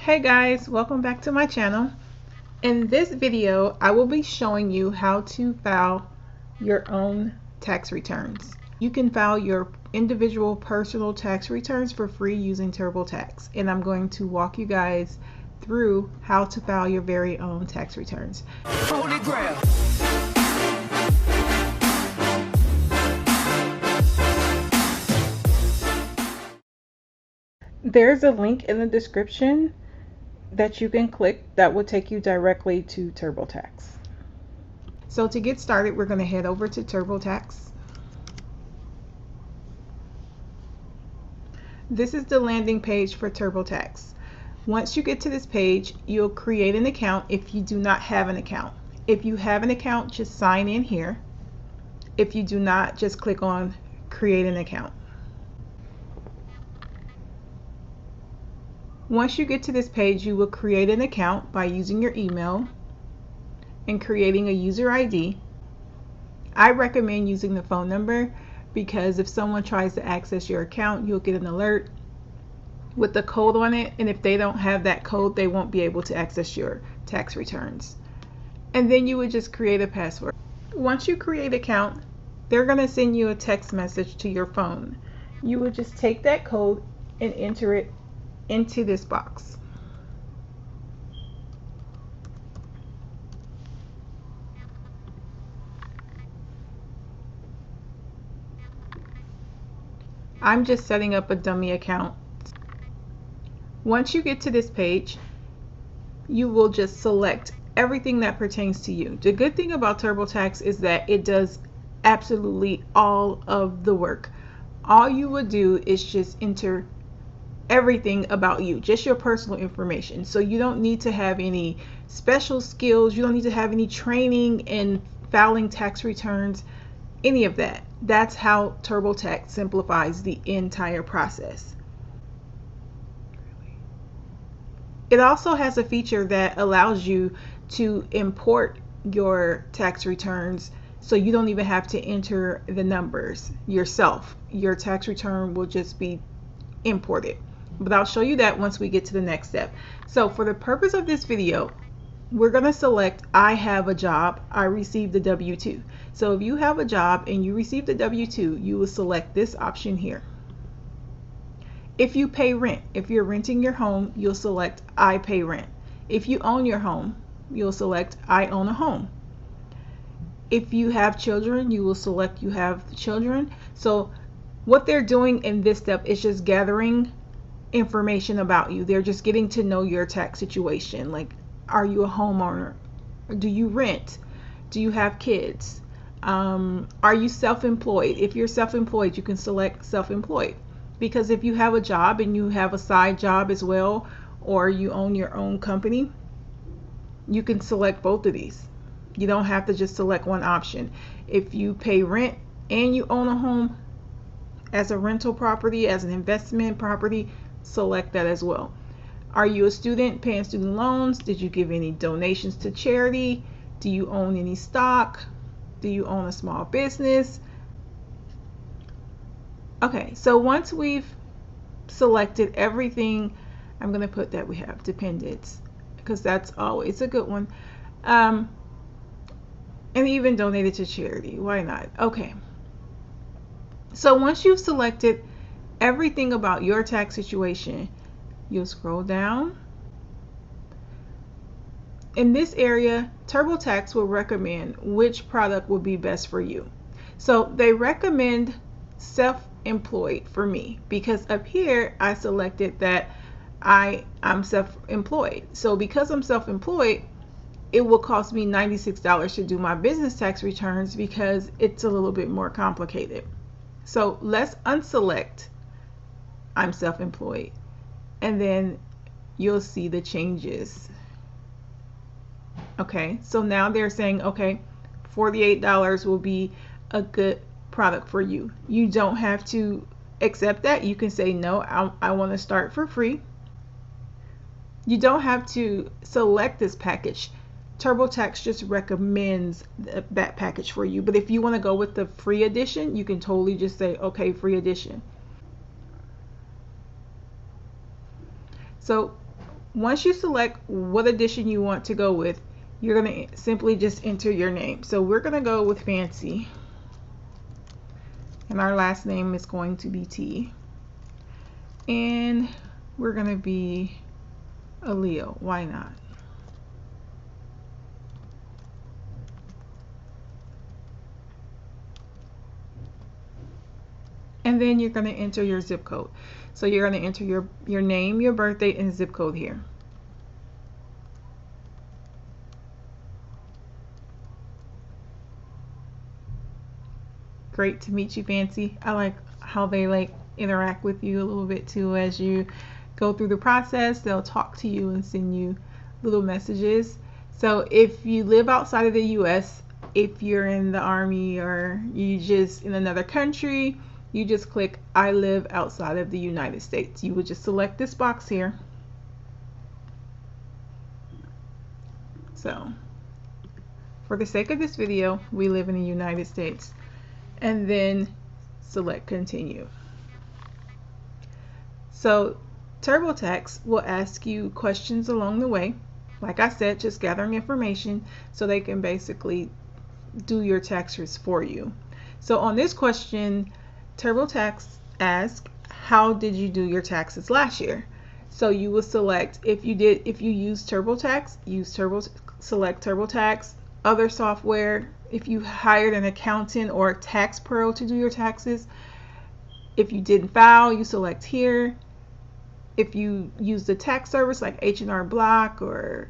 Hey guys, welcome back to my channel. In this video, I will be showing you how to file your own tax returns. You can file your individual personal tax returns for free using TurboTax, and I'm going to walk you guys through how to file your very own tax returns. Holy grail. There's a link in the description that you can click that will take you directly to TurboTax. So to get started, we're going to head over to TurboTax. This is the landing page for TurboTax. Once you get to this page, you'll create an account if you do not have an account. If you have an account, just sign in here. If you do not, just click on create an account. Once you get to this page, you will create an account by using your email and creating a user ID. I recommend using the phone number because if someone tries to access your account, you'll get an alert with the code on it, and if they don't have that code, they won't be able to access your tax returns. And then you would just create a password. Once you create an account, they're going to send you a text message to your phone. You would just take that code and enter it into this box. I'm just setting up a dummy account. Once you get to this page, you will just select everything that pertains to you. The good thing about TurboTax is that it does absolutely all of the work. All you would do is just enter everything about you, just your personal information. So you don't need to have any special skills, you don't need to have any training in filing tax returns, any of that. That's how TurboTax simplifies the entire process. It also has a feature that allows you to import your tax returns, so you don't even have to enter the numbers yourself. Your tax return will just be imported. But I'll show you that once we get to the next step. So for the purpose of this video, we're going to select I have a job, I received a W-2. So if you have a job and you received a W-2, you will select this option here. If you pay rent, if you're renting your home, you'll select I pay rent. If you own your home, you'll select I own a home. If you have children, you will select you have children. So what they're doing in this step is just gathering information about you. They're just getting to know your tax situation. Like, are you a homeowner? Do you rent? Do you have kids? Are you self-employed? If you're self-employed, you can select self-employed, because if you have a job and you have a side job as well, or you own your own company, you can select both of these. You don't have to just select one option. If you pay rent and you own a home as a rental property, as an investment property, select that as well. Are you a student paying student loans? Did you give any donations to charity? Do you own any stock? Do you own a small business? Okay, so once we've selected everything, I'm going to put that we have dependents, because that's always a good one. And even donated to charity, why not? Okay, so once you've selected everything about your tax situation, you'll scroll down. In this area, TurboTax will recommend which product will be best for you. So they recommend self-employed for me, because up here I selected that I'm self-employed. So because I'm self-employed, it will cost me $96 to do my business tax returns because it's a little bit more complicated. So let's unselect I'm self-employed, and then you'll see the changes. Okay, so now they're saying, okay, $48 will be a good product for you. You don't have to accept that. You can say, no, I want to start for free. You don't have to select this package. TurboTax just recommends that package for you. But if you want to go with the free edition, you can totally just say, okay, free edition. So once you select what edition you want to go with, you're going to simply just enter your name. So we're going to go with Fancy, and our last name is going to be T, and we're going to be a Leo. Why not? And then you're going to enter your zip code. So you're going to enter your name, your birthday, and zip code here. Great to meet you, Fancy. I like how they interact with you a little bit too as you go through the process. They'll talk to you and send you little messages. So if you live outside of the US, if you're in the Army or you just in another country, you just click I live outside of the United States. You would just select this box here. So for the sake of this video, we live in the United States. And then select continue. So TurboTax will ask you questions along the way. Like I said, just gathering information so they can basically do your taxes for you. So on this question, TurboTax asks, how did you do your taxes last year? So you will select, if you use TurboTax, select TurboTax. Other software, if you hired an accountant or a tax pro to do your taxes, if you didn't file, you select here. If you use the tax service like H&R Block or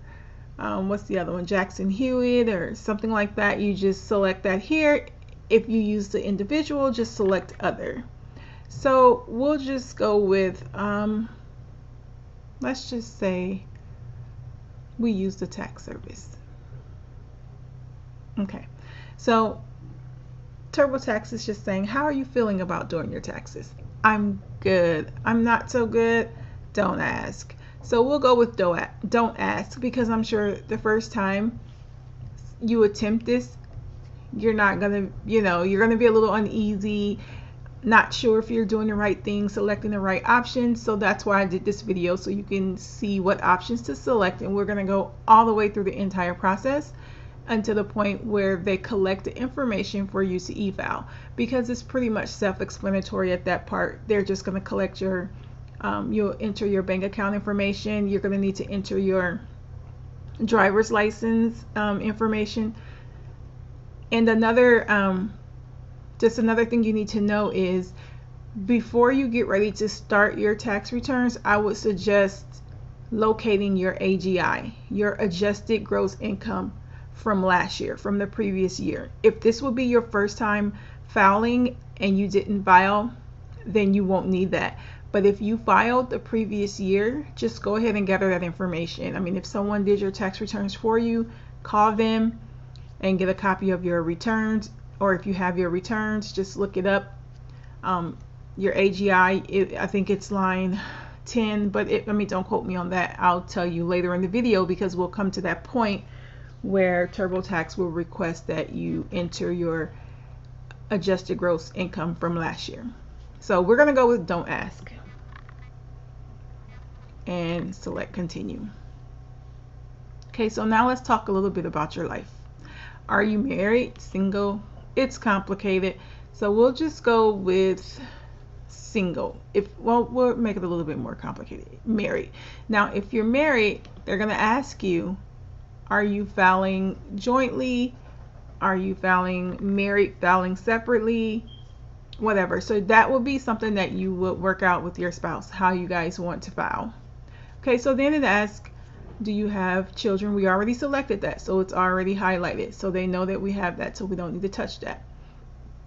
what's the other one, Jackson Hewitt or something like that, you just select that here. If you use the individual, just select other. So we'll just go with, let's just say we use the tax service. Okay, so TurboTax is just saying, how are you feeling about doing your taxes? I'm good. I'm not so good. Don't ask. So we'll go with don't ask, because I'm sure the first time you attempt this, you're not gonna, you're gonna be a little uneasy, not sure if you're doing the right thing, selecting the right options. So that's why I did this video, so you can see what options to select, and we're gonna go all the way through the entire process until the point where they collect the information for you to e-file, because it's pretty much self-explanatory at that part. They're just going to collect your you'll enter your bank account information. You're going to need to enter your driver's license information. And just another thing you need to know is, before you get ready to start your tax returns, I would suggest locating your AGI, your adjusted gross income, from last year, from the previous year. If this would be your first time filing and you didn't file, then you won't need that. But if you filed the previous year, just go ahead and gather that information. I mean, if someone did your tax returns for you, call them and get a copy of your returns. Or if you have your returns, just look it up. Your AGI, I think it's line 10, but don't quote me on that. I'll tell you later in the video, because we'll come to that point where TurboTax will request that you enter your adjusted gross income from last year. So we're going to go with don't ask and select continue. Okay, so now let's talk a little bit about your life. Are you married, single? It's complicated, so we'll just go with single. We'll make it a little bit more complicated. Married. Now, if you're married, they're going to ask you, are you filing jointly? Are you filing married, filing separately? Whatever. So that will be something that you would work out with your spouse, how you guys want to file. Okay, so then it asks, do you have children? We already selected that, so it's already highlighted. So they know that we have that, so we don't need to touch that.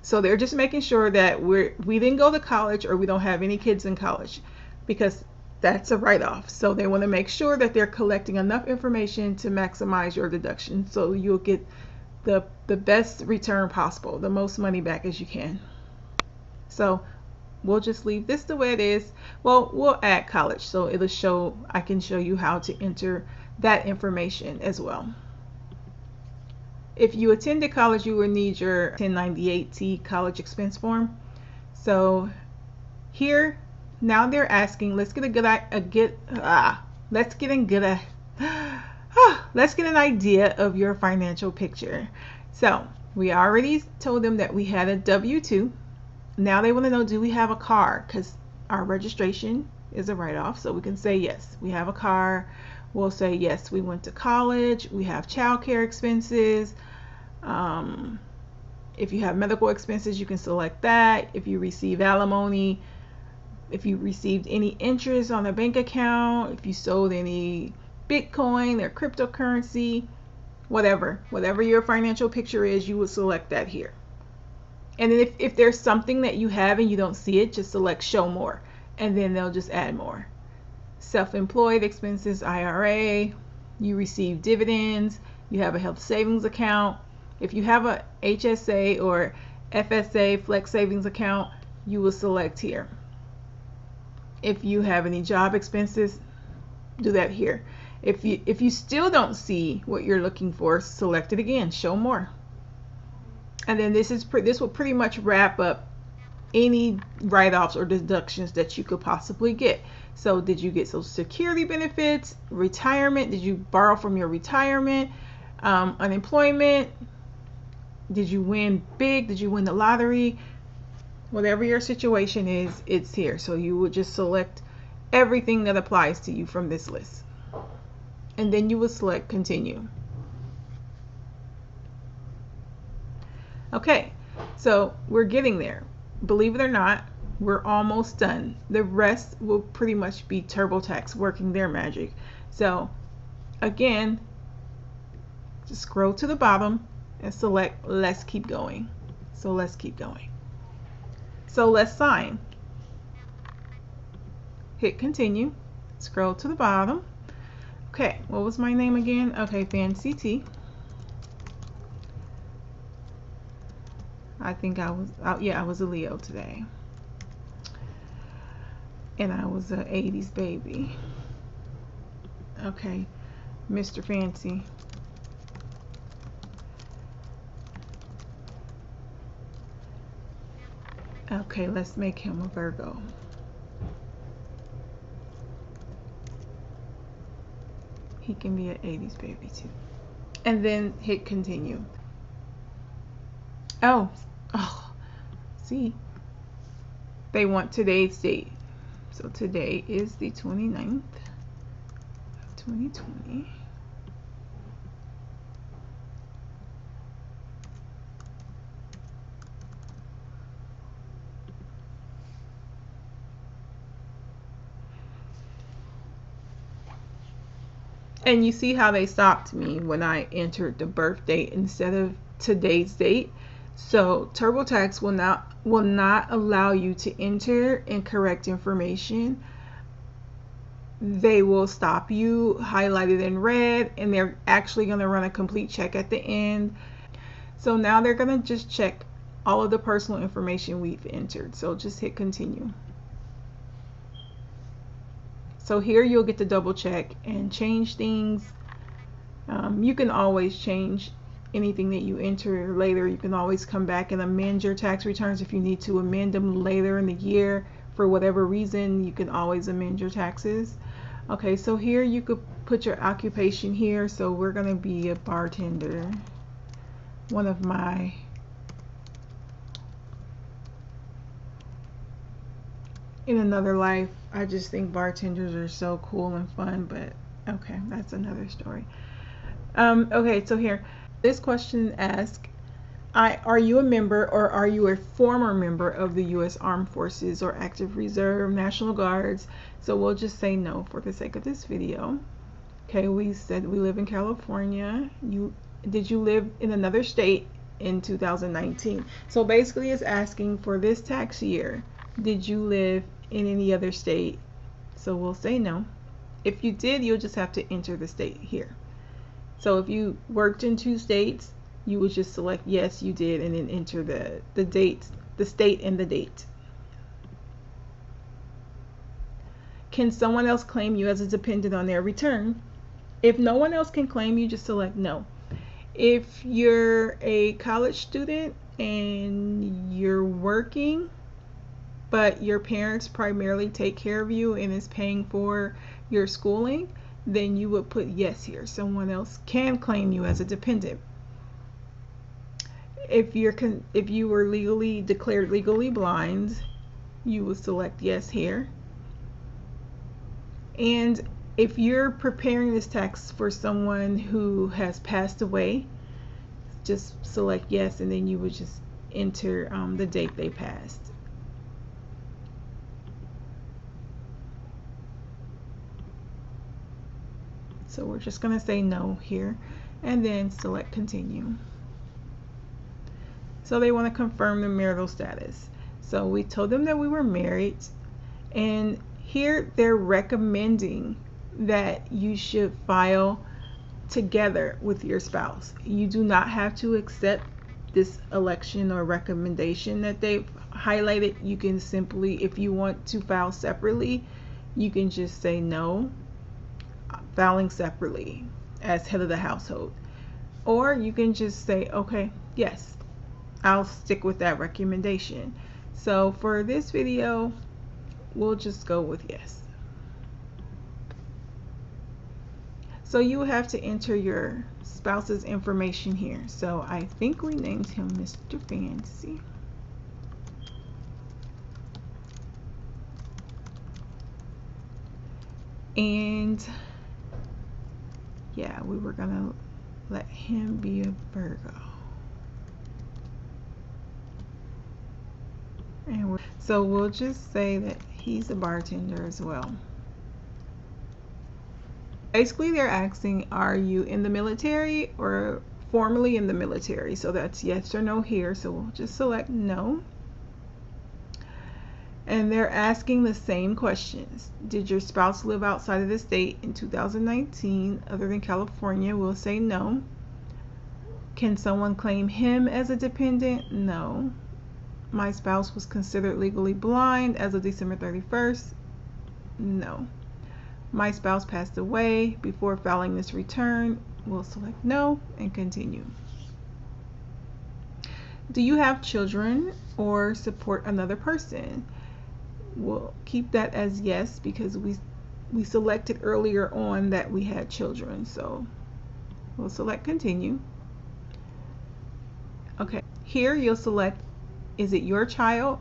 So they're just making sure that we didn't go to college, or we don't have any kids in college, because that's a write-off. So they want to make sure that they're collecting enough information to maximize your deduction, so you'll get the best return possible, the most money back as you can. So we'll just leave this the way it is. Well, we'll add college, so I can show you how to enter that information as well. If you attended college, you will need your 1098-T college expense form. So here, now they're asking, let's let's get an idea of your financial picture. So we already told them that we had a W-2. Now they want to know, do we have a car? Because our registration is a write-off, so we can say yes, we have a car. We'll say yes, we went to college. We have child care expenses. If you have medical expenses, you can select that. If you receive alimony, if you received any interest on a bank account, if you sold any Bitcoin or cryptocurrency, whatever your financial picture is, you would select that here. And then if there's something that you have and you don't see it, just select show more, and then they'll just add more. Self-employed expenses, IRA, you receive dividends, you have a health savings account. If you have a HSA or FSA, flex savings account, you will select here. If you have any job expenses, do that here. If you still don't see what you're looking for, select it again, show more. And then this will pretty much wrap up any write-offs or deductions that you could possibly get. So did you get Social Security benefits, retirement? Did you borrow from your retirement? Unemployment? Did you win big? Did you win the lottery? Whatever your situation is, it's here. So you would just select everything that applies to you from this list. And then you would select continue. Okay, so we're getting there. Believe it or not, we're almost done. The rest will pretty much be TurboTax working their magic. So again, just scroll to the bottom and select let's keep going. So let's keep going. So let's sign. Hit continue. Scroll to the bottom. Okay, what was my name again? Okay, Fancy T. I think I was a Leo today. And I was an 80s baby. Okay, Mr. Fancy. Okay, let's make him a Virgo. He can be an 80s baby too. And then hit continue. Oh, see, they want today's date. So today is the 29th of 2020. And you see how they stopped me when I entered the birth date instead of today's date. So TurboTax will not allow you to enter incorrect information. They will stop you, highlighted in red, and they're actually going to run a complete check at the end. So now they're going to just check all of the personal information we've entered. So just hit continue. So here you'll get to double check and change things. You can always change anything that you enter later. You can always come back and amend your tax returns if you need to amend them later in the year for whatever reason. You can always amend your taxes. Okay, so here you could put your occupation here. So we're going to be a bartender. One of my in another life, I just think bartenders are so cool and fun, but okay, that's another story. Okay, so here, this question asks, are you a member or are you a former member of the U.S. Armed Forces or Active Reserve, National Guards? So we'll just say no for the sake of this video. Okay, we said we live in California. Did you live in another state in 2019? So basically it's asking for this tax year, did you live in any other state? So we'll say no. If you did, you'll just have to enter the state here. So if you worked in 2 states, you would just select yes, you did, and then enter the dates, the state and the date. Can someone else claim you as a dependent on their return? If no one else can claim you, just select no. If you're a college student and you're working, but your parents primarily take care of you and is paying for your schooling, then you would put yes here. Someone else can claim you as a dependent. If you were legally declared legally blind, you would select yes here. And if you're preparing this tax for someone who has passed away, just select yes, and then you would just enter the date they passed. So we're just going to say no here, and then select continue. So they want to confirm the marital status. So we told them that we were married, and here they're recommending that you should file together with your spouse. You do not have to accept this election or recommendation that they've highlighted. You can simply, if you want to file separately, you can just say no, filing separately as head of the household. Or you can just say, okay, yes, I'll stick with that recommendation. So for this video, we'll just go with yes. So you will have to enter your spouse's information here. So I think we named him Mr. Fancy. And yeah, we were gonna let him be a Virgo. And so we'll just say that he's a bartender as well. Basically, they're asking, are you in the military or formerly in the military? So that's yes or no here. So we'll just select no. And they're asking the same questions. Did your spouse live outside of the state in 2019 other than California? We'll say no. Can someone claim him as a dependent? No. My spouse was considered legally blind as of December 31st? No. My spouse passed away before filing this return? We'll select no and continue. Do you have children or support another person? We'll keep that as yes because we selected earlier on that we had children, so we'll select continue. Okay, here you'll select, is it your child?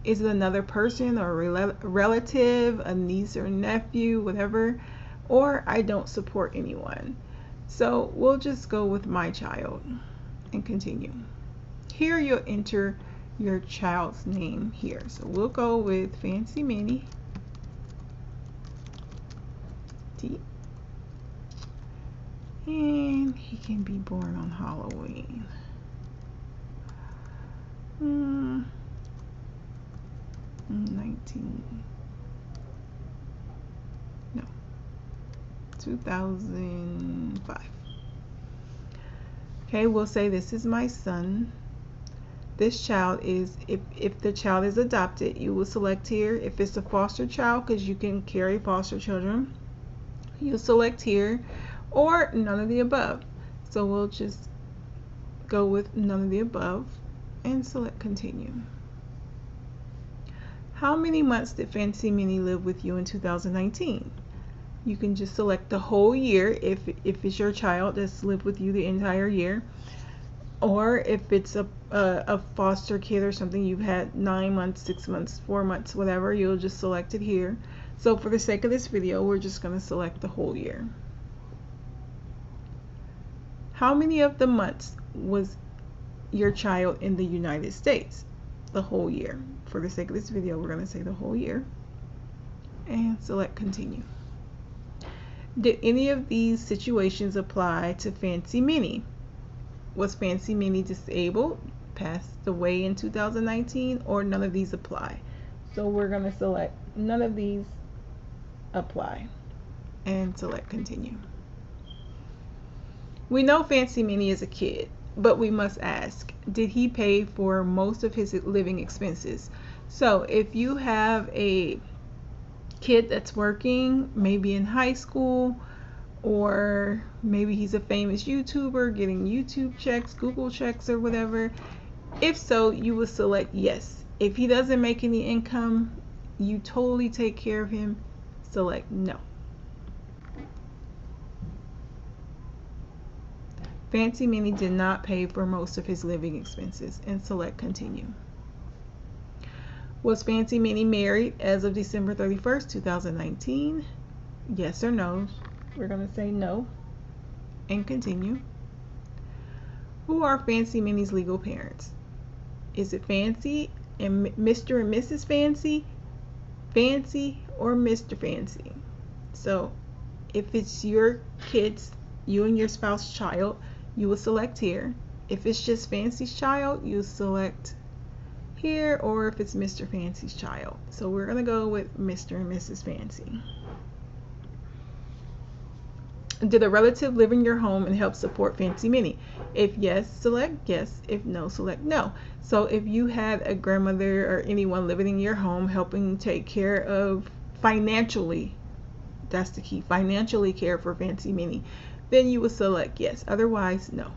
Is it another person or a relative, a niece or nephew, whatever, or I don't support anyone. So we'll just go with my child and continue. Here you'll enter your child's name here. So we'll go with Fancy Minnie T. And he can be born on Halloween. 2005. Okay, we'll say this is my son. This child is, if the child is adopted, you will select here. If it's a foster child, because you can carry foster children, you'll select here, or none of the above. So we'll just go with none of the above and select continue. How many months did Fancy Minnie live with you in 2019? You can just select the whole year if it's your child that's lived with you the entire year, or if it's a foster kid or something, you've had 9 months, 6 months, 4 months, whatever, you'll just select it here. So for the sake of this video, we're just going to select the whole year. How many of the months was your child in the United States? The whole year. For the sake of this video, we're going to say the whole year and select continue. Did any of these situations apply to Fancy Minnie? Was Fancy Minnie disabled, passed away in 2019, or none of these apply? So we're going to select none of these apply and select continue. We know Fancy Minnie is a kid, but we must ask, did he pay for most of his living expenses? So if you have a kid that's working, maybe in high school, or maybe he's a famous YouTuber getting YouTube checks, Google checks, or whatever, if so, you will select yes. If he doesn't make any income, you totally take care of him, select no. Fancy Mini did not pay for most of his living expenses, and select continue. Was Fancy Mini married as of December 31st, 2019? Yes or no? We're going to say no and continue. Who are Fancy Mini's legal parents? Is it Fancy and Mr. and Mrs. Fancy, Fancy, or Mr. Fancy? So if it's your kids, you and your spouse's child, you will select here. If it's just Fancy's child, you select here, or if it's Mr. Fancy's child. So we're going to go with Mr. and Mrs. Fancy. Did a relative live in your home and help support Fancy Mini? If yes, select yes. If no, select no. So if you had a grandmother or anyone living in your home helping take care of financially, that's the key, financially care for Fancy Mini, then you would select yes. Otherwise, no.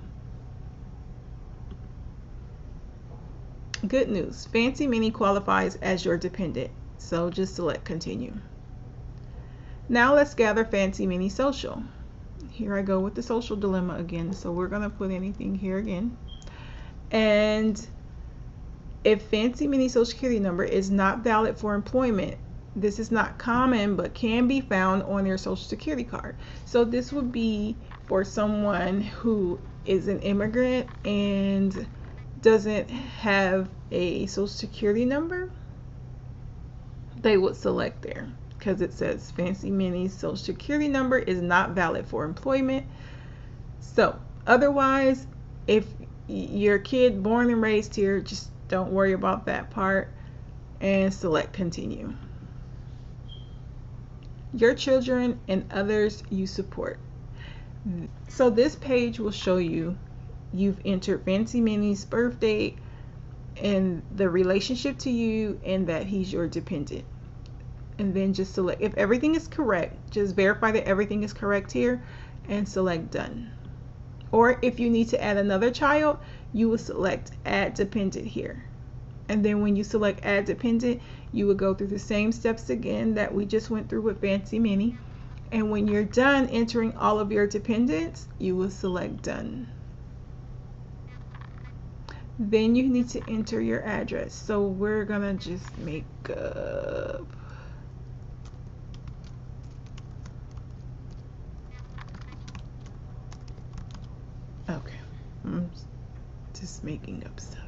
Good news. Fancy Mini qualifies as your dependent. So just select continue. Now let's gather Fancy Mini social. Here I go with the social dilemma again. So we're going to put anything here again. And if Fancy Mini social security number is not valid for employment, this is not common but can be found on their social security card. So this would be for someone who is an immigrant and doesn't have a social security number. They would select there, because it says Fancy Mini's social security number is not valid for employment. So otherwise, if your kid born and raised here, just don't worry about that part and select continue. Your children and others you support. So this page will show you you've entered Fancy Mini's birth date and the relationship to you and that he's your dependent. And then just select, if everything is correct, just verify that everything is correct here and select done. Or if you need to add another child, you will select add dependent here. And then when you select add dependent, you will go through the same steps again that we just went through with Fancy Mini. And when you're done entering all of your dependents, you will select done. Then you need to enter your address. So we're gonna just make up okay, I'm just making up stuff.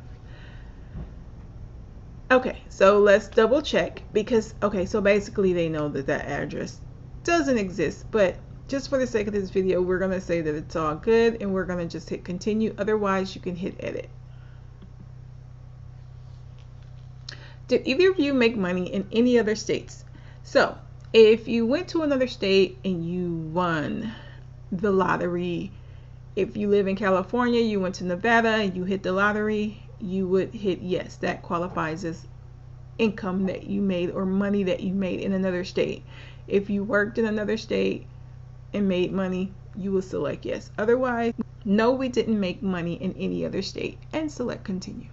Okay, so let's double check because okay, so basically they know that that address doesn't exist, but just for the sake of this video, we're gonna say that it's all good and we're gonna just hit continue. Otherwise, you can hit edit. Did either of you make money in any other states? So if you went to another state and you won the lottery, if you live in California, you went to Nevada and you hit the lottery, you would hit yes. That qualifies as income that you made or money that you made in another state. If you worked in another state and made money, you will select yes. Otherwise, no, we didn't make money in any other state, and select continue.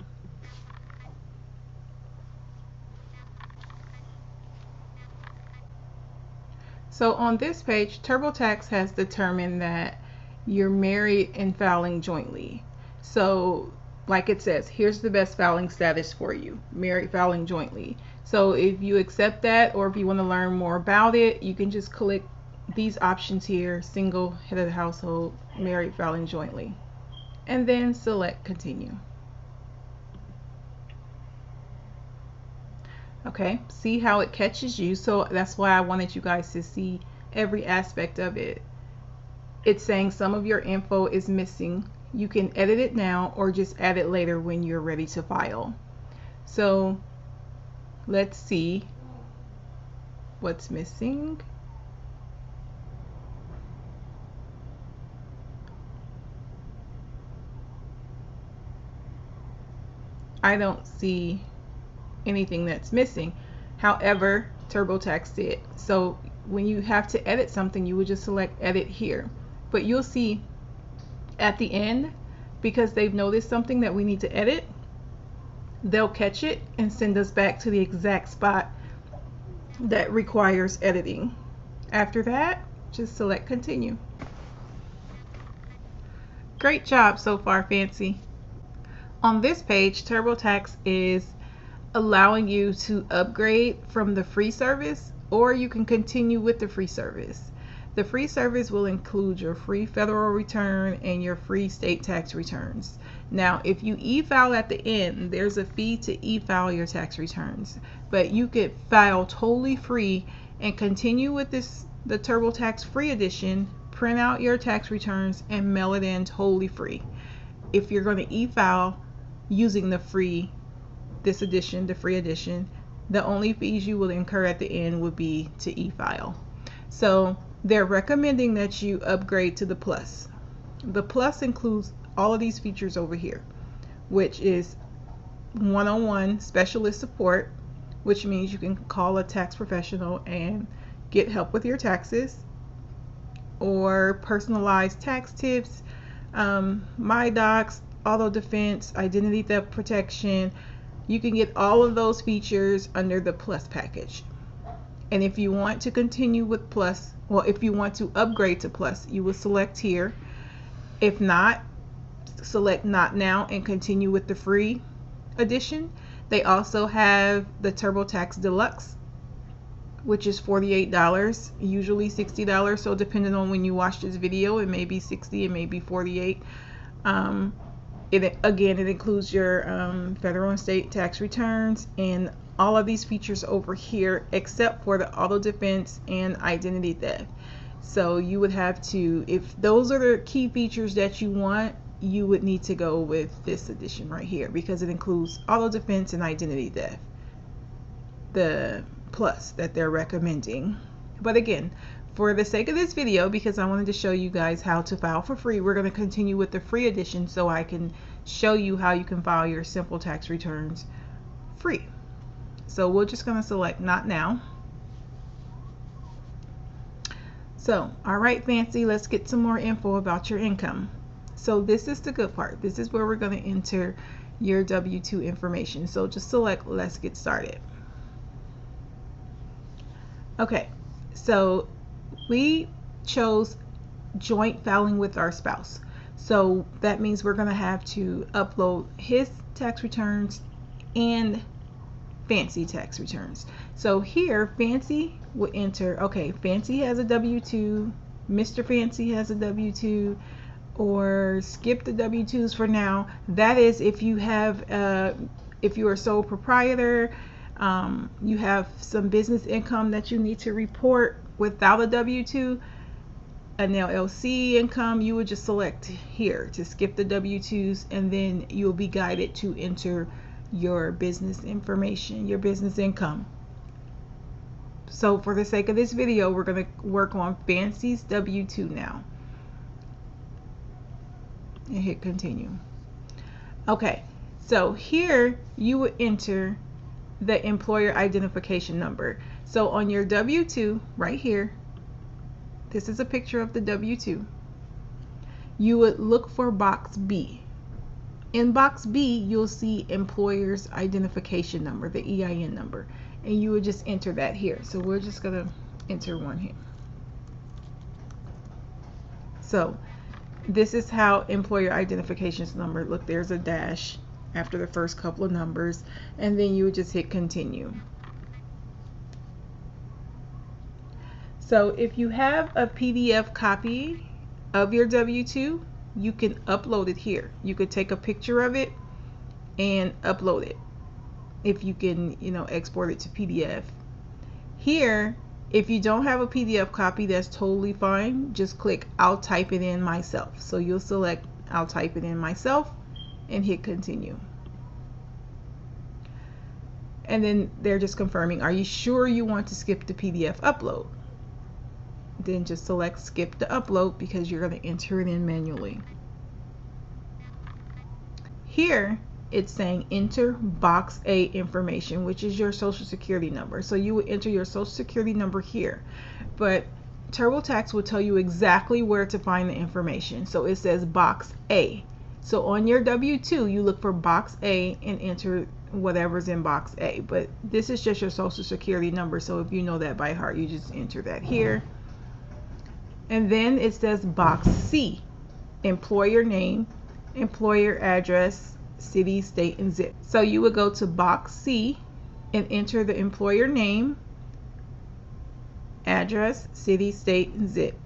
So on this page, TurboTax has determined that you're married and filing jointly. So like it says, here's the best filing status for you, married filing jointly. So if you accept that, or if you want to learn more about it, you can just click these options here: single, head of the household, married filing jointly, and then select continue. Okay, see how it catches you. So that's why I wanted you guys to see every aspect of it. It's saying some of your info is missing. You can edit it now or just add it later when you're ready to file. So let's see what's missing. I don't see anything that's missing. However, TurboTax did. So when you have to edit something, you would just select edit here. But you'll see at the end, because they've noticed something that we need to edit, they'll catch it and send us back to the exact spot that requires editing. After that, just select continue. Great job so far, Fancy. On this page, TurboTax is allowing you to upgrade from the free service, or you can continue with the free service. The free service will include your free federal return and your free state tax returns. Now, if you e-file at the end, there's a fee to e-file your tax returns, but you could file totally free and continue with the TurboTax free edition, print out your tax returns and mail it in totally free. If you're going to e-file using the free edition, the only fees you will incur at the end would be to e-file. So they're recommending that you upgrade to the Plus. The Plus includes all of these features over here, which is one-on-one specialist support, which means you can call a tax professional and get help with your taxes, or personalized tax tips, my docs, auto defense, identity theft protection. You can get all of those features under the Plus package. And if you want to continue with Plus, well, if you want to upgrade to Plus, you will select here. If not, select not now and continue with the free edition. They also have the TurboTax Deluxe, which is $48, usually $60. So depending on when you watch this video, it may be $60, it may be $48. It includes your federal and state tax returns and all of these features over here, except for the auto defense and identity theft. So you would have to, if those are the key features that you want, you would need to go with this edition right here, because it includes auto defense and identity theft, the Plus that they're recommending. But again, for the sake of this video, because I wanted to show you guys how to file for free, we're going to continue with the free edition so I can show you how you can file your simple tax returns free. So we're just going to select not now. So, all right, Fancy, let's get some more info about your income. So this is the good part. This is where we're going to enter your W-2 information. So just select let's get started. Okay, so we chose joint filing with our spouse. So that means we're going to have to upload his tax returns and Fancy tax returns. So here, Fancy will enter, okay, Fancy has a W-2, Mr. Fancy has a W-2, or skip the W-2s for now. That is if you have, if you are sole proprietor, you have some business income that you need to report without a W-2, an LLC income, you would just select here to skip the W-2s, and then you'll be guided to enter your business information, your business income. So for the sake of this video, we're going to work on Fancy's W-2 now. And hit continue. Okay, so here you would enter the employer identification number. So on your W-2 right here, this is a picture of the W-2. You would look for box B. In box B, you'll see employer's identification number, the EIN number, and you would just enter that here. So we're just going to enter one here. So this is how employer identification number look. There's a dash after the first couple of numbers, and then you would just hit continue. So if you have a PDF copy of your W-2, you can upload it here. You could take a picture of it and upload it if you can, export it to PDF. Here, if you don't have a PDF copy, that's totally fine. Just click I'll type it in myself. So you'll select I'll type it in myself and hit continue. And then they're just confirming, are you sure you want to skip the PDF upload? Then just select skip the upload because you're going to enter it in manually. Here it's saying enter box A information, which is your social security number. So you would enter your social security number here, but TurboTax will tell you exactly where to find the information. So it says box A. So on your W-2, you look for box A and enter whatever's in box A, but this is just your social security number. So if you know that by heart, you just enter that here. And then it says box C. employer name, employer address, city, state, and zip. So you would go to box C and enter the employer name, address, city, state, and zip.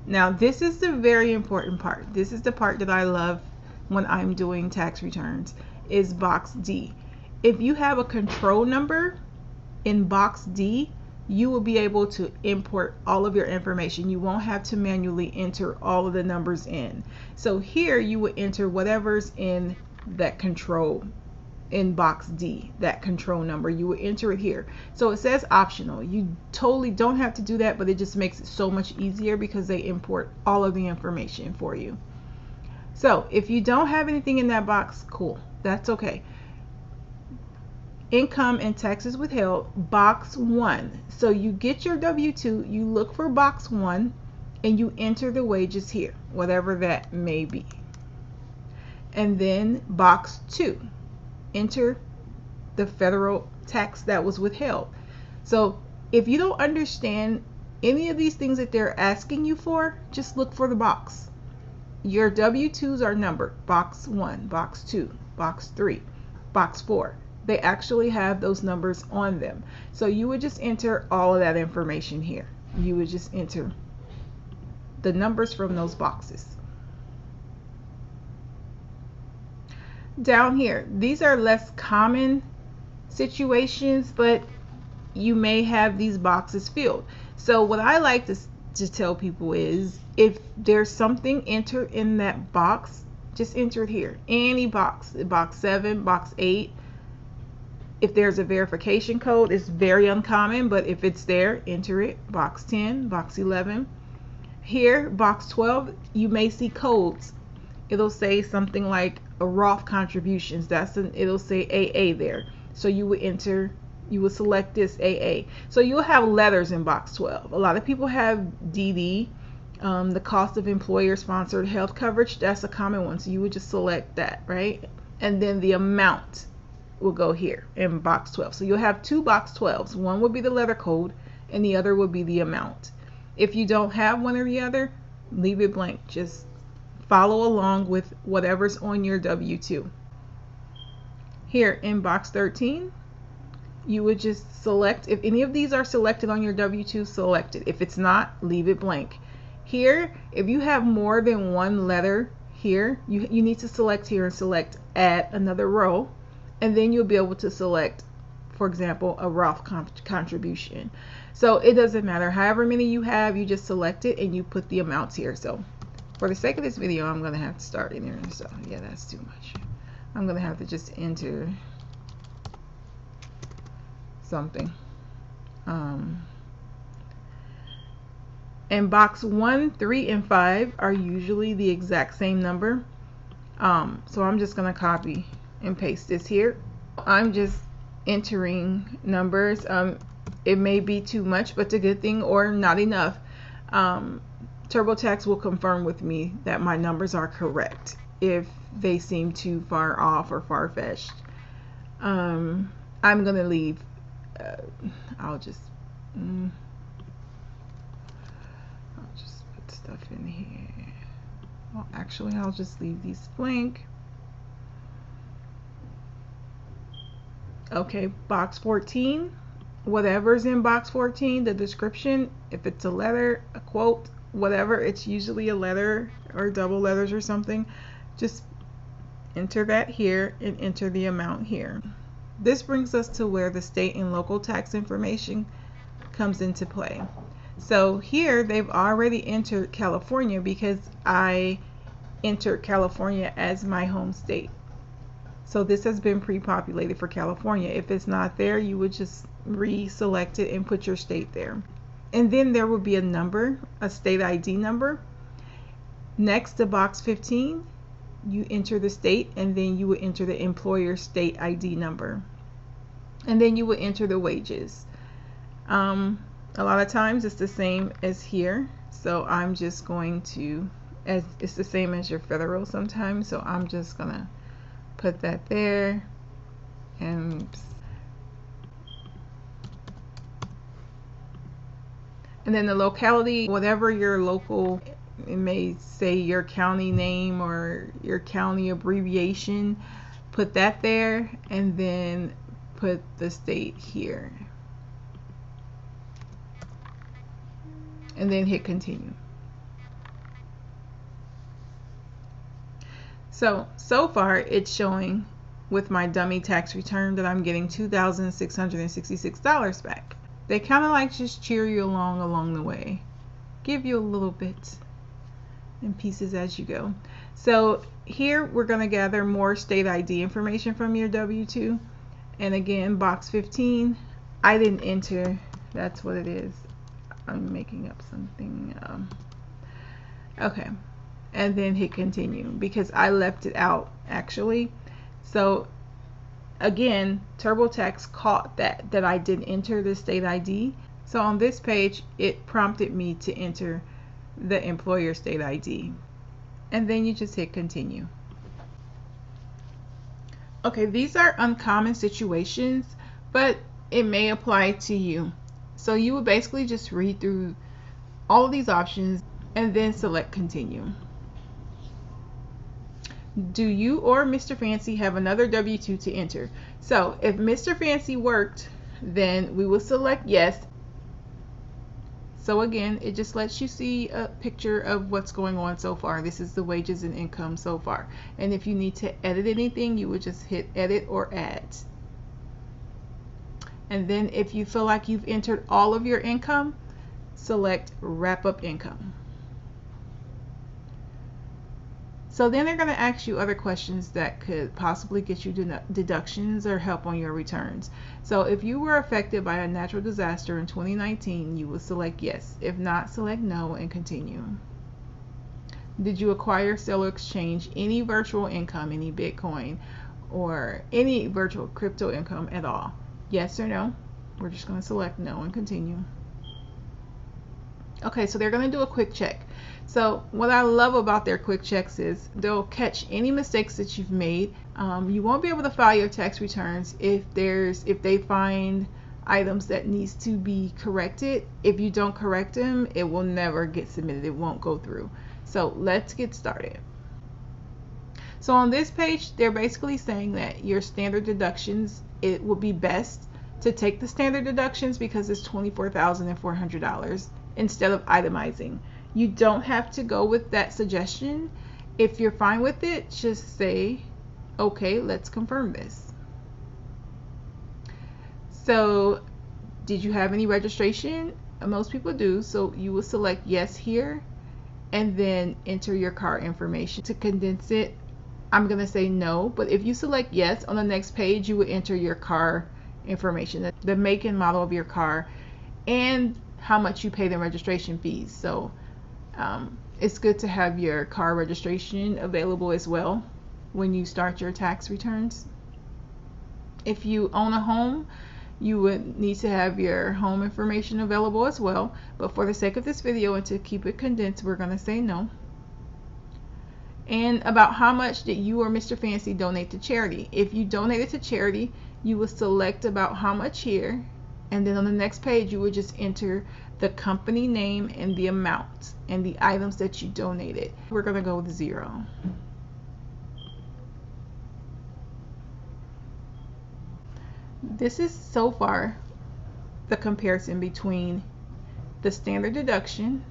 Now this is the very important part. This is the part that I love when I'm doing tax returns, is box D. If you have a control number in box D, you will be able to import all of your information. You won't have to manually enter all of the numbers in. So here you would enter whatever's in that control, in box D, that control number. You would enter it here. So it says optional. You totally don't have to do that, but it just makes it so much easier because they import all of the information for you. So if you don't have anything in that box, cool, that's okay. Income and taxes withheld, box 1. So you get your W-2, you look for box 1, and you enter the wages here, whatever that may be. And then box 2, enter the federal tax that was withheld. So if you don't understand any of these things that they're asking you for, just look for the box. Your W-2s are numbered, box 1, box 2, box 3, box 4. They actually have those numbers on them. So you would just enter all of that information here. You would just enter the numbers from those boxes. Down here, these are less common situations, but you may have these boxes filled. So what I like to tell people is, if there's something entered in that box, just enter it here. Any box, box 7, box 8. If there's a verification code, it's very uncommon, but if it's there, enter it. Box 10, box 11. Here, box 12, you may see codes. It'll say something like a Roth contributions. It'll say AA there. So you would enter, you would select this AA. So you'll have letters in box 12. A lot of people have DD, the cost of employer sponsored health coverage. That's a common one. So you would just select that, right? And then the amount will go here in box 12. So you'll have two box 12s. One would be the letter code and the other would be the amount. If you don't have one or the other, leave it blank. Just follow along with whatever's on your W-2. Here in box 13, you would just select, if any of these are selected on your W-2, select it. If it's not, leave it blank. Here, if you have more than one letter here, you need to select here and select add another row. And then you'll be able to select, for example, a Roth contribution. So it doesn't matter. However many you have, you just select it and you put the amounts here. So for the sake of this video, I'm going to have to start in here. So yeah, that's too much. I'm going to have to just enter something. And box 1, 3, and 5 are usually the exact same number. So I'm just going to copy and paste this here. I'm just entering numbers. It may be too much, but it's a good thing, or not enough. TurboTax will confirm with me that my numbers are correct if they seem too far off or far-fetched. I'm gonna leave. I'll just put stuff in here. Well, actually, I'll just leave these blank. Okay, box 14, whatever's in box 14, the description, if it's a letter, a quote, whatever, it's usually a letter or double letters or something, just enter that here and enter the amount here. This brings us to where the state and local tax information comes into play. So here they've already entered California because I entered California as my home state. So this has been pre-populated for California. If it's not there, you would just reselect it and put your state there. And then there will be a number, a state ID number. Next to box 15, you enter the state, and then you would enter the employer state ID number. And then you would enter the wages. A lot of times it's the same as here. So I'm just going to, it's the same as your federal sometimes. So I'm just gonna put that there, and then the locality, whatever your local It may say your county name or your county abbreviation. Put that there, and then put the state here, and then hit continue. So far it's showing with my dummy tax return that I'm getting $2,666 back. They kind of like just cheer you along the way, give you a little bit in pieces as you go. So here we're going to gather more state ID information from your W-2, and again, box 15, I didn't enter, that's what it is. I'm making up something. Okay, and then hit continue because I left it out actually. So again, TurboTax caught that I didn't enter the state ID. So on this page, it prompted me to enter the employer state ID, and then you just hit continue. Okay, these are uncommon situations, but it may apply to you. So you would basically just read through all of these options and then select continue. Do you or Mr. Fancy have another W-2 to enter? So if Mr. Fancy worked, then we will select yes. So again, it just lets you see a picture of what's going on so far. This is the wages and income so far. And if you need to edit anything, you would just hit edit or add. And then if you feel like you've entered all of your income, select wrap up income. So then they're going to ask you other questions that could possibly get you deductions or help on your returns. So if you were affected by a natural disaster in 2019, you would select yes. If not, select no and continue. Did you acquire, sell, or exchange any virtual income, any Bitcoin, or any virtual crypto income at all? Yes or no? We're just going to select no and continue. Okay, so they're going to do a quick check. So what I love about their quick checks is they'll catch any mistakes that you've made. You won't be able to file your tax returns if they find items that needs to be corrected. If you don't correct them, it will never get submitted. It won't go through. So let's get started. So on this page, they're basically saying that your standard deductions, it would be best to take the standard deductions because it's $24,400 instead of itemizing. You don't have to go with that suggestion. If you're fine with it, just say, okay, let's confirm this. So did you have any registration? Most people do, so you will select yes here and then enter your car information. To condense it, I'm going to say no, but if you select yes, on the next page you would enter your car information, the make and model of your car, and how much you pay the registration fees. So it's good to have your car registration available as well when you start your tax returns. If you own a home, you would need to have your home information available as well, but for the sake of this video and to keep it condensed, we're going to say no. And about how much did you or Mr. Fancy donate to charity? If you donated to charity, you would select about how much here, and then on the next page you would just enter the company name and the amount and the items that you donated. We're going to go with 0. This is so far the comparison between the standard deduction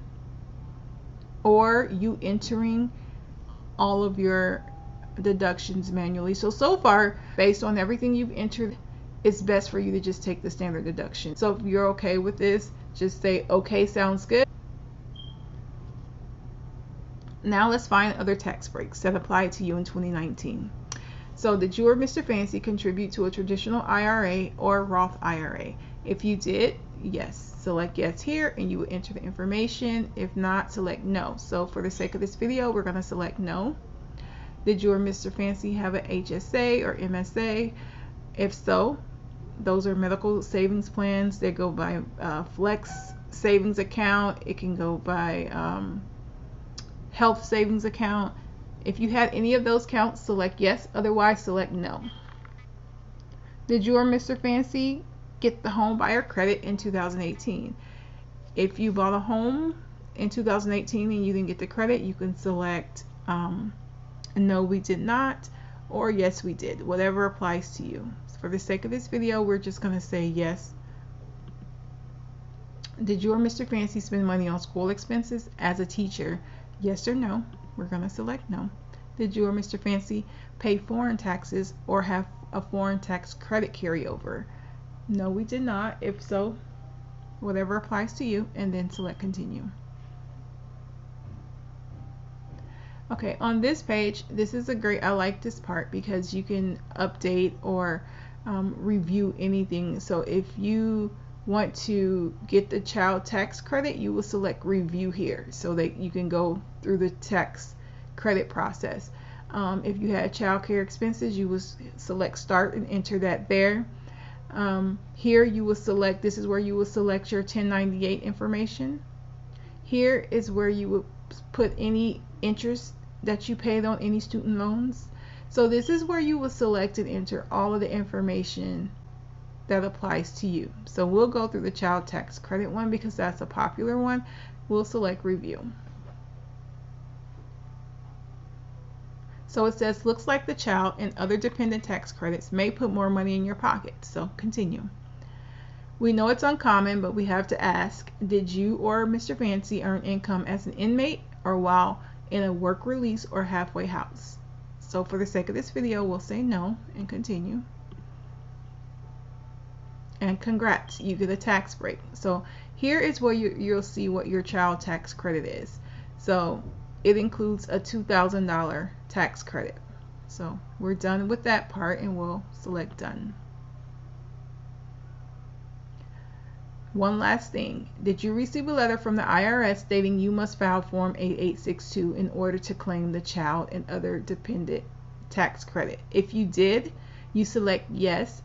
or you entering all of your deductions manually. So far, based on everything you've entered, it's best for you to just take the standard deduction. So if you're okay with this, just say okay, sounds good. Now let's find other tax breaks that apply to you in 2019. So did you or Mr. Fancy contribute to a traditional IRA or Roth IRA? If you did, yes, select yes here and you will enter the information. If not, select no. So for the sake of this video, we're going to select no. Did you or Mr. Fancy have an HSA or MSA? If so, those are medical savings plans. They go by flex savings account. It can go by health savings account. If you had any of those accounts, select yes. Otherwise, select no. Did you or Mr. Fancy get the home buyer credit in 2018? If you bought a home in 2018 and you didn't get the credit, you can select no, we did not, or yes, we did, whatever applies to you. For the sake of this video, we're just going to say yes. Did you or Mr. Fancy spend money on school expenses as a teacher? Yes or no? We're going to select no. Did you or Mr. Fancy pay foreign taxes or have a foreign tax credit carryover? No, we did not. If so, whatever applies to you, and then select continue. Okay, on this page, this is I like this part because you can update or review anything. So if you want to get the child tax credit, you will select review here so that you can go through the tax credit process. If you had child care expenses, you will select start and enter that there. Here you will select, this is where you will select your 1098 information. Here is where you will put any interest that you paid on any student loans. So this is where you will select and enter all of the information that applies to you. So we'll go through the child tax credit one because that's a popular one. We'll select review. So it says, looks like the child and other dependent tax credits may put more money in your pocket. So continue. We know it's uncommon, but we have to ask, did you or Mr. Fancy earn income as an inmate or while in a work release or halfway house? So for the sake of this video, we'll say no and continue. And congrats, you get a tax break. So here is where you'll see what your child tax credit is. So it includes a $2,000 tax credit. So we're done with that part and we'll select done. One last thing. Did you receive a letter from the IRS stating you must file Form 8862 in order to claim the child and other dependent tax credit? If you did, you select yes.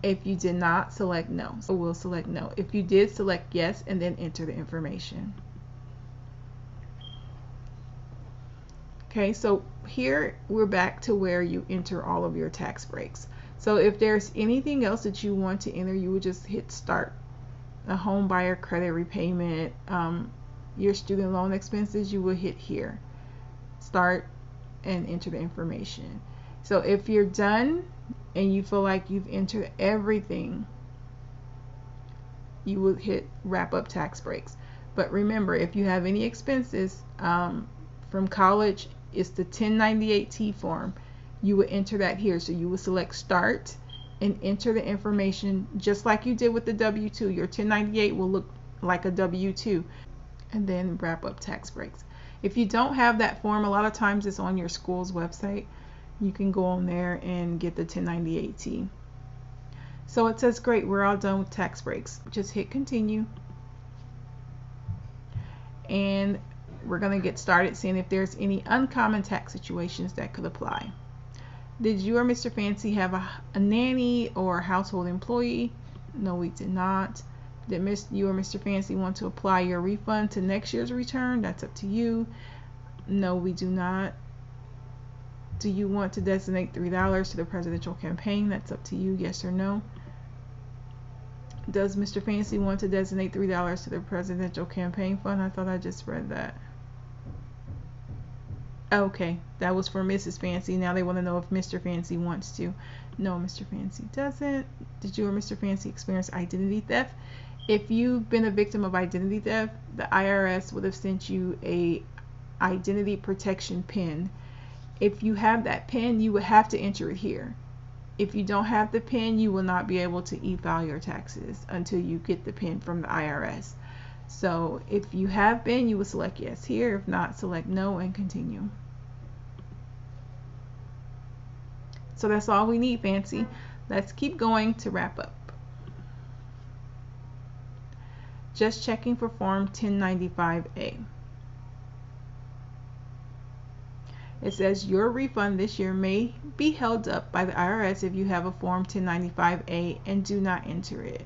If you did not, select no. So we'll select no. If you did, select yes and then enter the information. Okay, so here we're back to where you enter all of your tax breaks. So if there's anything else that you want to enter, you would just hit start. A home buyer credit repayment, your student loan expenses, you will hit here. Start and enter the information. So if you're done and you feel like you've entered everything, you will hit wrap up tax breaks. But remember, if you have any expenses from college, it's the 1098T form. You will enter that here. So you will select start and enter the information just like you did with the W-2. Your 1098 will look like a W-2, and then wrap up tax breaks. If you don't have that form, a lot of times it's on your school's website. You can go on there and get the 1098T. So it says, great, we're all done with tax breaks. Just hit continue. And we're going to get started seeing if there's any uncommon tax situations that could apply. Did you or Mr. Fancy have a nanny or household employee? No, we did not. Did you or Mr. Fancy want to apply your refund to next year's return? That's up to you. No, we do not. Do you want to designate $3 to the presidential campaign? That's up to you, yes or no. Does Mr. Fancy want to designate $3 to the presidential campaign fund? I thought I just read that. Okay, that was for Mrs. Fancy. Now they want to know if Mr. Fancy wants to. No, Mr. Fancy doesn't. Did you or Mr. Fancy experience identity theft? If you've been a victim of identity theft, the IRS would have sent you a identity protection PIN. If you have that PIN, you would have to enter it here. If you don't have the PIN, you will not be able to e-file your taxes until you get the PIN from the IRS. So if you have been, you will select yes here. If not, select no and continue. So that's all we need, Fancy. Let's keep going to wrap up. Just checking for Form 1095A. It says your refund this year may be held up by the IRS if you have a Form 1095A and do not enter it.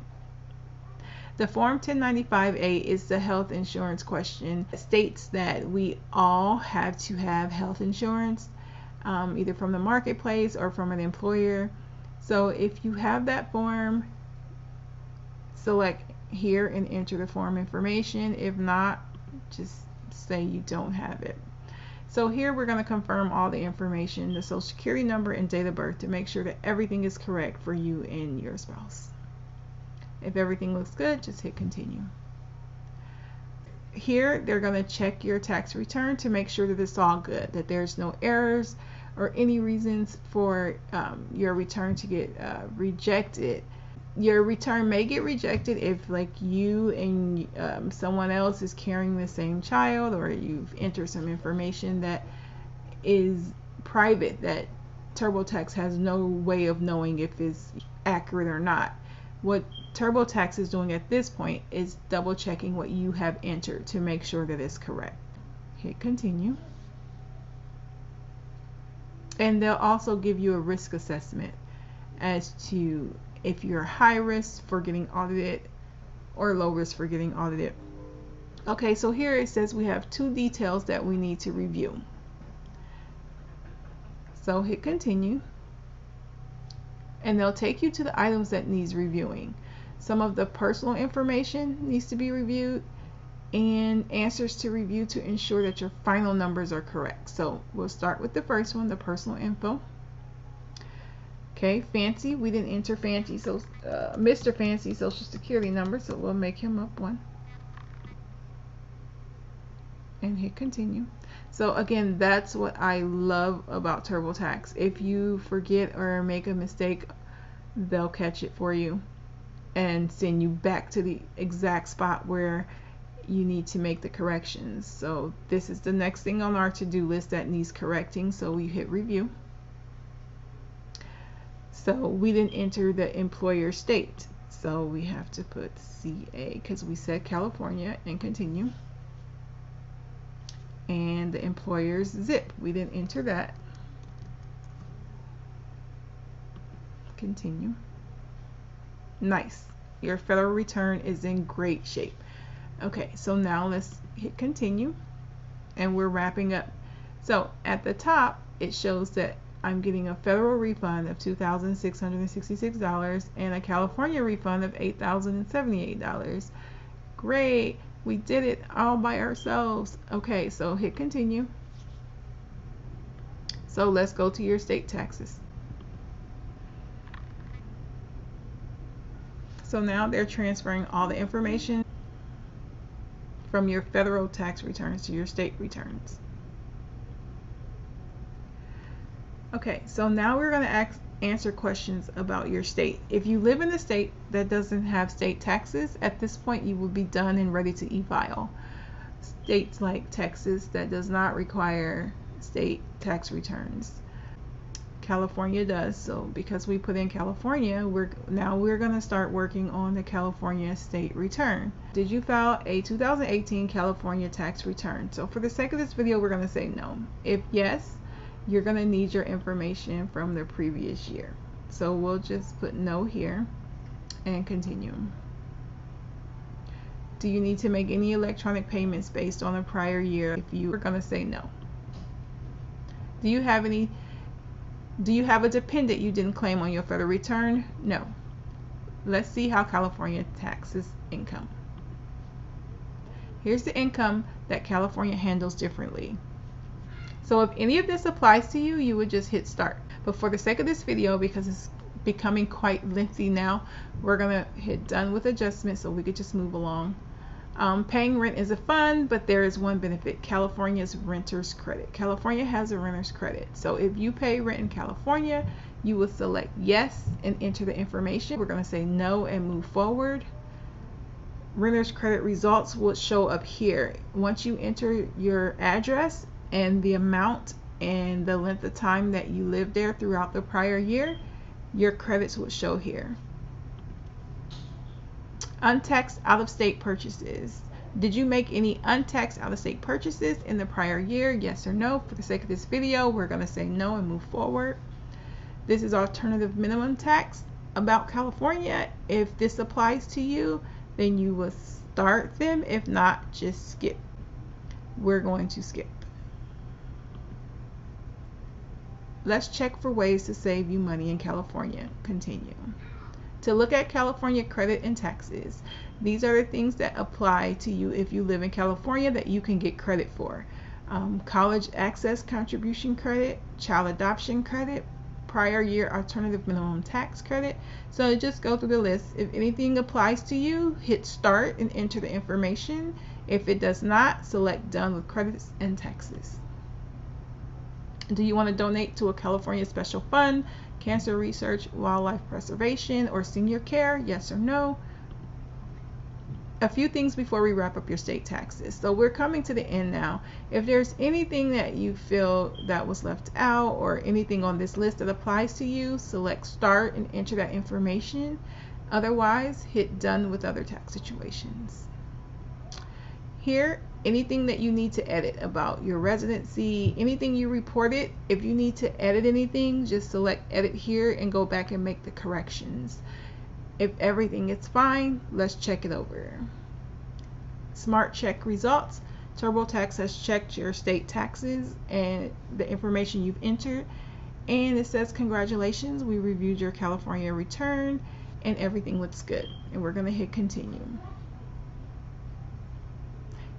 The Form 1095A is the health insurance question. It states that we all have to have health insurance, either from the marketplace or from an employer. So if you have that form, select here and enter the form information. If not, just say you don't have it. So here we're going to confirm all the information, the social security number and date of birth, to make sure that everything is correct for you and your spouse. If everything looks good, just hit continue. Here they're going to check your tax return to make sure that it's all good, that there's no errors or any reasons for your return to get rejected. Your return may get rejected if, like, you and someone else is carrying the same child, or you've entered some information that is private that TurboTax has no way of knowing if it's accurate or not. What TurboTax is doing at this point is double checking what you have entered to make sure that it's correct. Hit continue. And they'll also give you a risk assessment as to if you're high risk for getting audited or low risk for getting audited. Okay, so here it says we have 2 details that we need to review. So hit continue. And they'll take you to the items that needs reviewing. Some of the personal information needs to be reviewed, and answers to review to ensure that your final numbers are correct. So we'll start with the first one, the personal info. Okay, Fancy, we didn't enter Fancy, so Mr. Fancy social security number, so we'll make him up one. And hit continue. So again, that's what I love about TurboTax. If you forget or make a mistake, they'll catch it for you and send you back to the exact spot where you need to make the corrections. So this is the next thing on our to-do list that needs correcting, so we hit review. So we didn't enter the employer state, so we have to put CA because we said California, and continue. And the employer's zip, we didn't enter that. Continue. Nice. Your federal return is in great shape. Okay, so now let's hit continue, and we're wrapping up. So at the top it shows that I'm getting a federal refund of $2,666 and a California refund of $8,078. Great. We did it all by ourselves. Okay, so hit continue. So let's go to your state taxes. So now they're transferring all the information from your federal tax returns to your state returns. Okay, so now we're going to answer questions about your state. If you live in a state that doesn't have state taxes, at this point you will be done and ready to e-file. States like Texas that does not require state tax returns. California does, so because we put in California, we're going to start working on the California state return. Did you file a 2018 California tax return? So for the sake of this video, we're going to say no. If yes, you're going to need your information from the previous year. So we'll just put no here and continue. Do you need to make any electronic payments based on a prior year? If you are going to say no. Do you have a dependent you didn't claim on your federal return? No. Let's see how California taxes income. Here's the income that California handles differently. So if any of this applies to you, you would just hit start. But for the sake of this video, because it's becoming quite lengthy now, we're going to hit done with adjustment so we could just move along. Paying rent is a fun, but there is one benefit: California's renter's credit. California has a renter's credit. So if you pay rent in California, you will select yes and enter the information. We're going to say no and move forward. Renter's credit results will show up here. Once you enter your address and the amount and the length of time that you lived there throughout the prior year, your credits will show here. Untaxed out-of-state purchases. Did you make any untaxed out-of-state purchases in the prior year? Yes or no? For the sake of this video, we're going to say no and move forward. This is alternative minimum tax about California. If this applies to you, then you will start them. If not, just skip. We're going to skip. Let's check for ways to save you money in California. Continue. To look at California credit and taxes, these are the things that apply to you if you live in California that you can get credit for. College access contribution credit, child adoption credit, prior year alternative minimum tax credit. So just go through the list. If anything applies to you, hit start and enter the information. If it does not, select done with credits and taxes. Do you want to donate to a California special fund, cancer research, wildlife preservation, or senior care? Yes or no? A few things before we wrap up your state taxes. So we're coming to the end now. If there's anything that you feel that was left out or anything on this list that applies to you, select start and enter that information. Otherwise, hit done with other tax situations. Here, anything that you need to edit about your residency, anything you reported, if you need to edit anything, just select edit here and go back and make the corrections. If everything is fine, let's check it over. Smart check results. TurboTax has checked your state taxes and the information you've entered, and it says congratulations, we reviewed your California return and everything looks good, and we're going to hit continue.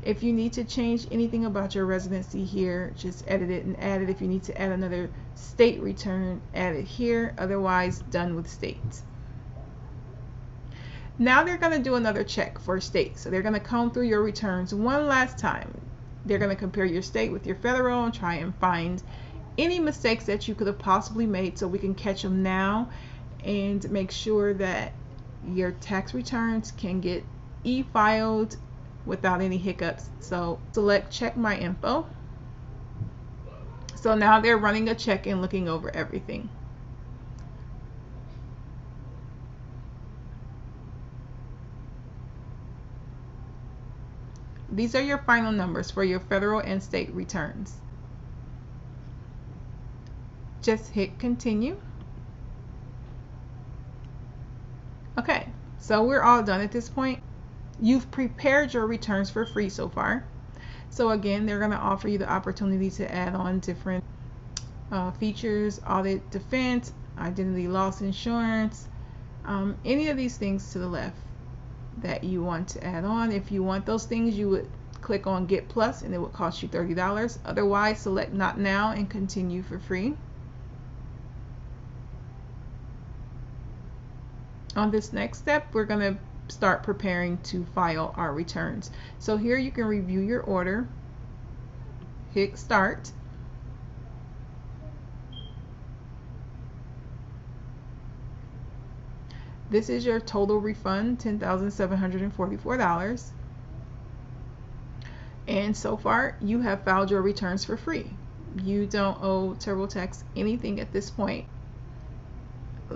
If you need to change anything about your residency here, just edit it and add it. If you need to add another state return, add it here. Otherwise, done with state. Now they're going to do another check for state. So they're going to comb through your returns one last time. They're going to compare your state with your federal and try and find any mistakes that you could have possibly made so we can catch them now and make sure that your tax returns can get e-filed without any hiccups. So select check my info. So now they're running a check and looking over everything. These are your final numbers for your federal and state returns. Just hit continue. Okay, so we're all done at this point. You've prepared your returns for free so far. So again, they're going to offer you the opportunity to add on different features, audit defense, identity loss insurance, any of these things to the left that you want to add on. If you want those things, you would click on Get Plus and it would cost you $30. Otherwise, select Not Now and continue for free. On this next step, we're going to start preparing to file our returns. So here you can review your order, hit start. This is your total refund, $10,744. And so far, you have filed your returns for free. You don't owe TurboTax anything at this point.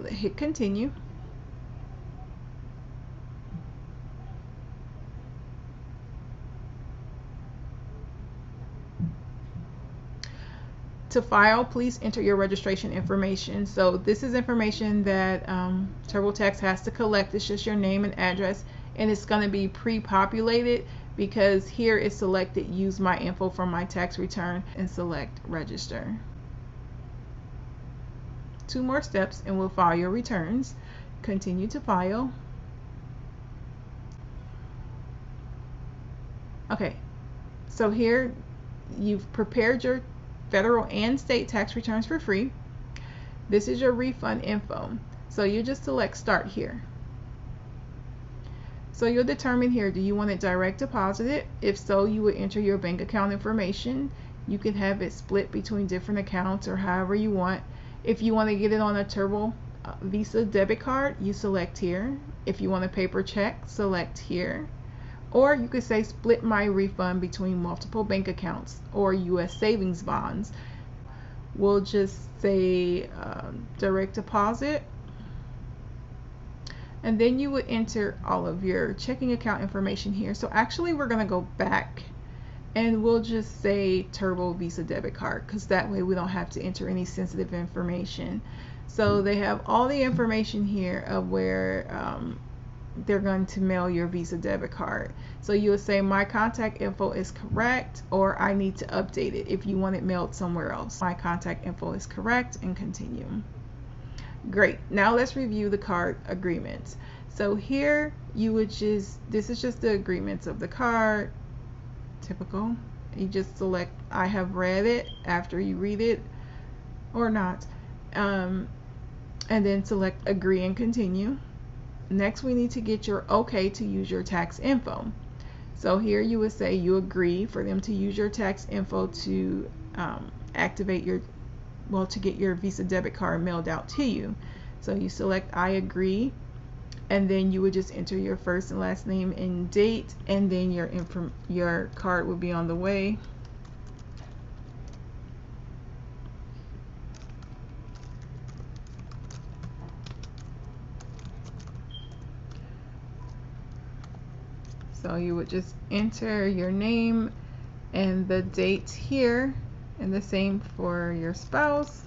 Hit continue. To file, please enter your registration information. So this is information that TurboTax has to collect. It's just your name and address, and it's going to be pre-populated because here it's selected use my info from my tax return and select register. 2 more steps and we'll file your returns. Continue to file. Okay, so here you've prepared your federal and state tax returns for free. This is your refund info. So you just select start here. So you'll determine here, do you want it direct deposited? If so, you would enter your bank account information. You can have it split between different accounts or however you want. If you want to get it on a Turbo Visa debit card, you select here. If you want a paper check, select here. Or you could say split my refund between multiple bank accounts or U.S. savings bonds. We'll just say direct deposit. And then you would enter all of your checking account information here. So actually we're going to go back and we'll just say Turbo Visa debit card because that way we don't have to enter any sensitive information. So they have all the information here of where they're going to mail your Visa debit card. So you would say my contact info is correct, or I need to update it if you want it mailed somewhere else. My contact info is correct, and continue. Great. Now let's review the card agreements. So here you would this is just the agreements of the card. Typical. You just select I have read it after you read it or not. And then select agree and continue. Next we need to get your okay to use your tax info. So here you would say you agree for them to use your tax info to activate your, well, to get your Visa debit card mailed out to you. So you select I agree, and then you would just enter your first and last name and date, and then your card will be on the way. So you would just enter your name and the date here, and the same for your spouse.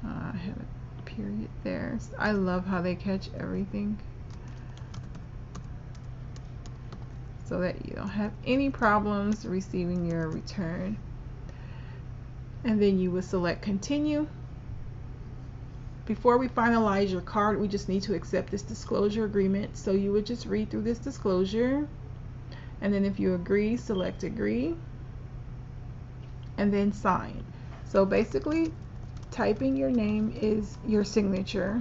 I have a period there. I love how they catch everything so that you don't have any problems receiving your return. And then you would select continue. Before we finalize your card, we just need to accept this disclosure agreement. So you would just read through this disclosure, and then if you agree, select agree, and then sign. So basically, typing your name is your signature.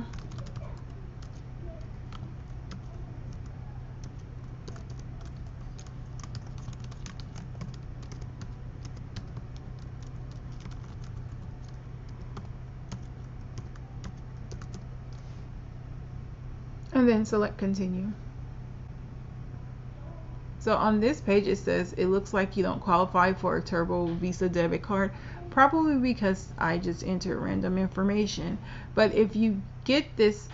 And then select continue. So on this page it says it looks like you don't qualify for a Turbo Visa debit card, probably because I just entered random information. But if you get this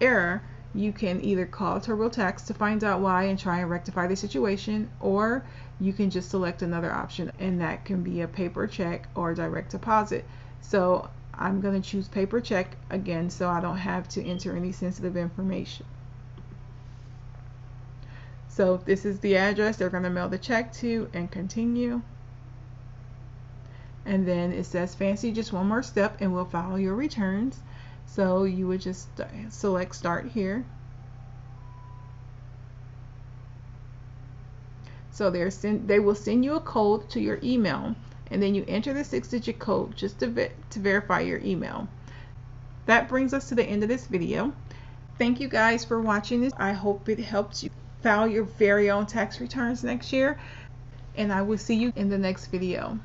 error, you can either call TurboTax to find out why and try and rectify the situation, or you can just select another option, and that can be a paper check or direct deposit. So I'm going to choose paper check again so I don't have to enter any sensitive information. So this is the address they're going to mail the check to, and continue. And then it says fancy just one more step and we'll file your returns. So you would just select start here. So they will send you a code to your email, and then you enter the 6-digit code just to verify your email. That brings us to the end of this video. Thank you guys for watching this. I hope it helps you file your very own tax returns next year, and I will see you in the next video.